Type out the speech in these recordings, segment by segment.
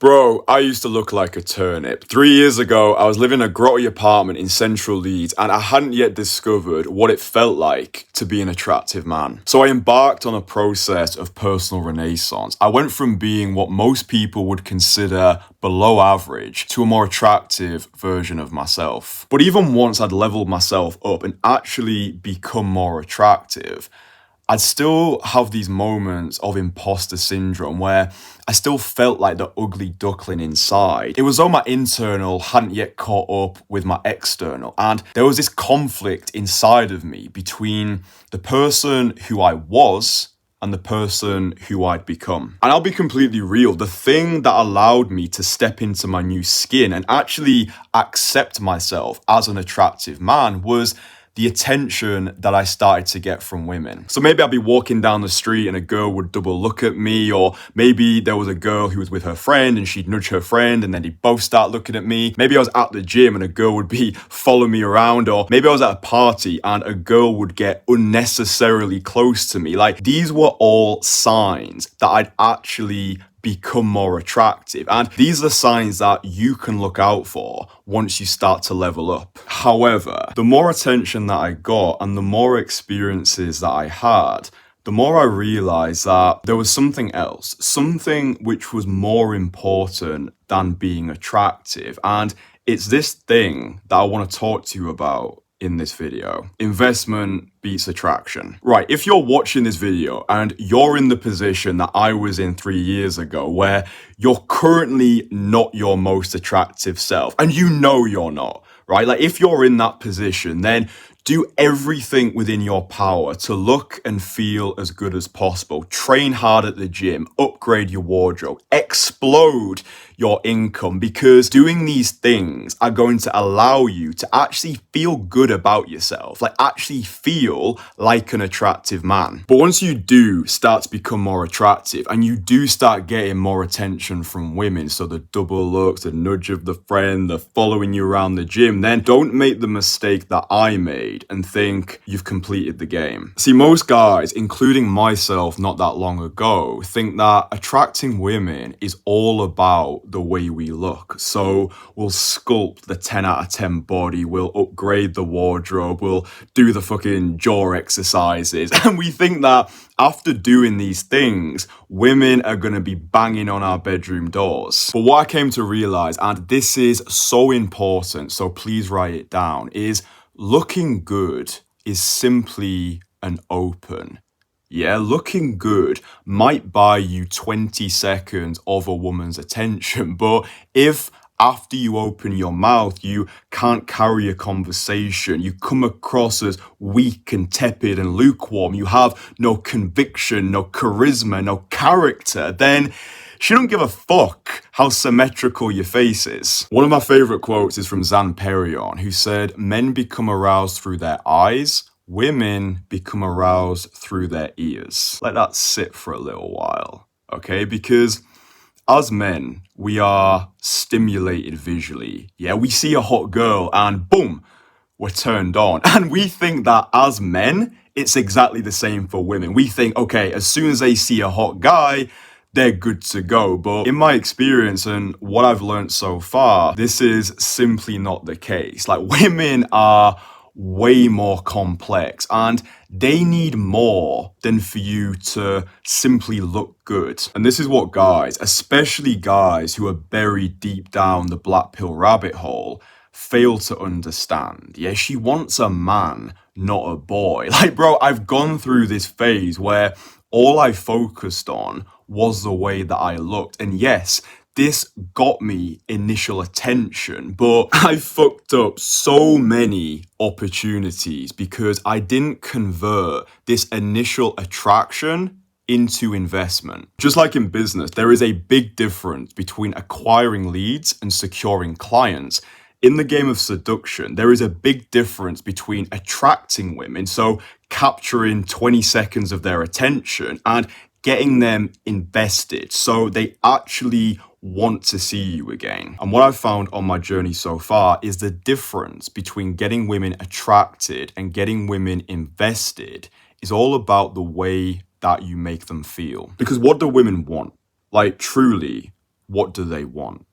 Bro, I used to look like a turnip. 3 years ago, I was living in a grotty apartment in central Leeds and I hadn't yet discovered what it felt like to be an attractive man. So I embarked on a process of personal renaissance. I went from being what most people would consider below average to a more attractive version of myself. But even once I'd leveled myself up and actually become more attractive, I'd still have these moments of imposter syndrome where I still felt like the ugly duckling inside. It was though my internal hadn't yet caught up with my external, and there was this conflict inside of me between the person who I was and the person who I'd become. And I'll be completely real, the thing that allowed me to step into my new skin and actually accept myself as an attractive man was the attention that I started to get from women. So maybe I'd be walking down the street and a girl would double look at me, or maybe there was a girl who was with her friend and she'd nudge her friend and then they'd both start looking at me. Maybe I was at the gym and a girl would be following me around, or maybe I was at a party and a girl would get unnecessarily close to me. Like, these were all signs that I'd actually become more attractive. And these are signs that you can look out for once you start to level up. However, the more attention that I got and the more experiences that I had, the more I realized that there was something else, something which was more important than being attractive. And it's this thing that I want to talk to you about in this video. Investment beats attraction. Right, if you're watching this video and you're in the position that I was in 3 years ago, where you're currently not your most attractive self, and you know you're not, right? Like, if you're in that position, then do everything within your power to look and feel as good as possible. Train hard at the gym, upgrade your wardrobe, explode your income, because doing these things are going to allow you to actually feel good about yourself, like actually feel like an attractive man. But once you do start to become more attractive and you do start getting more attention from women, so the double looks, the nudge of the friend, the following you around the gym, then don't make the mistake that I made and think you've completed the game. See, most guys, including myself not that long ago, think that attracting women is all about the way we look. So we'll sculpt the 10 out of 10 body, we'll upgrade the wardrobe, we'll do the fucking jaw exercises, and we think that after doing these things, women are going to be banging on our bedroom doors. But what I came to realize, and this is so important, so please write it down, is looking good is simply an open. Yeah, looking good might buy you 20 seconds of a woman's attention, but if after you open your mouth, you can't carry a conversation, you come across as weak and tepid and lukewarm, you have no conviction, no charisma, no character, then she don't give a fuck how symmetrical your face is. One of my favorite quotes is from Zan Perion, who said, "Men become aroused through their eyes, women become aroused through their ears." Let that sit for a little while, okay? Because as men, we are stimulated visually. Yeah, we see a hot girl and boom, we're turned on. And we think that as men, it's exactly the same for women. We think, okay, as soon as they see a hot guy, they're good to go. But in my experience and what I've learned so far, this is simply not the case. Like, women are way more complex and they need more than for you to simply look good. And this is what guys, especially guys who are buried deep down the black pill rabbit hole, fail to understand. Yeah, she wants a man, not a boy. Like, bro, I've gone through this phase where all I focused on was the way that I looked. And yes, this got me initial attention, but I fucked up so many opportunities because I didn't convert this initial attraction into investment. Just like in business, there is a big difference between acquiring leads and securing clients. In the game of seduction, there is a big difference between attracting women, so capturing 20 seconds of their attention, and getting them invested so they actually want to see you again. And what I've found on my journey so far is the difference between getting women attracted and getting women invested is all about the way that you make them feel. Because what do women want? Like, truly, what do they want?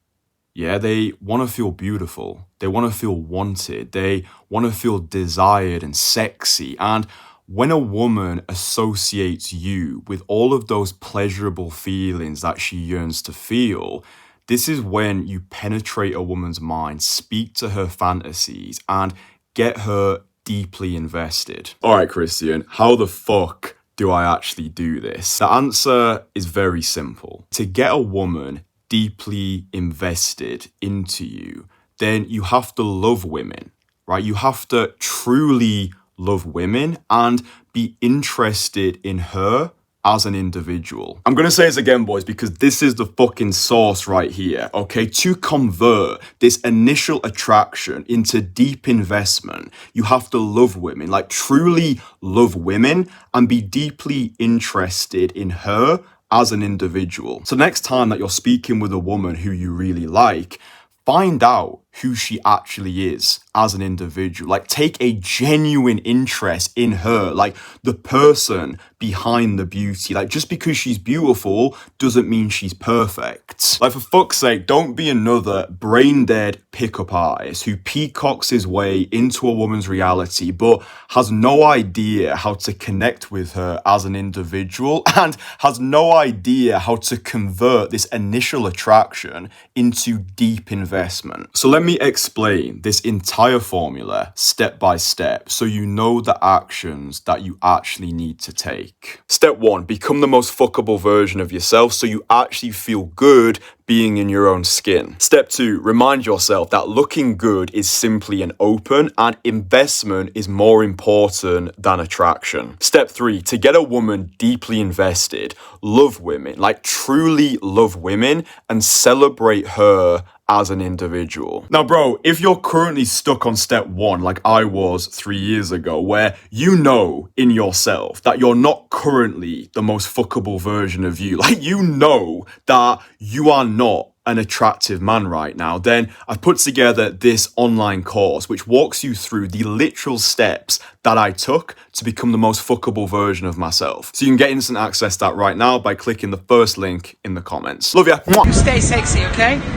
Yeah, they want to feel beautiful. They want to feel wanted. They want to feel desired and sexy. And when a woman associates you with all of those pleasurable feelings that she yearns to feel, this is when you penetrate a woman's mind, speak to her fantasies, and get her deeply invested. All right, Kristian, how the fuck do I actually do this? The answer is very simple. To get a woman deeply invested into you, then you have to love women, right? You have to truly love women and be interested in her as an individual. I'm gonna say this again, boys, because this is the fucking sauce right here, okay? To convert this initial attraction into deep investment, you have to love women, like truly love women and be deeply interested in her as an individual. So next time that you're speaking with a woman who you really like, find out who she actually is as an individual. Like, take a genuine interest in her, like the person behind the beauty. Like, just because she's beautiful doesn't mean she's perfect. Like, for fuck's sake, don't be another brain dead pickup artist who peacocks his way into a woman's reality but has no idea how to connect with her as an individual and has no idea how to convert this initial attraction into deep investment. So let me explain this entire formula step by step so you know the actions that you actually need to take. Step 1, become the most fuckable version of yourself so you actually feel good being in your own skin. Step 2, remind yourself that looking good is simply an open and investment is more important than attraction. Step 3, to get a woman deeply invested, love women, like truly love women and celebrate her as an individual. Now, bro, if you're currently stuck on step 1, like I was 3 years ago, where you know in yourself that you're not currently the most fuckable version of you, like you know that you are not an attractive man right now, then I've put together this online course which walks you through the literal steps that I took to become the most fuckable version of myself. So you can get instant access to that right now by clicking the first link in the comments. Love ya. You stay sexy, okay?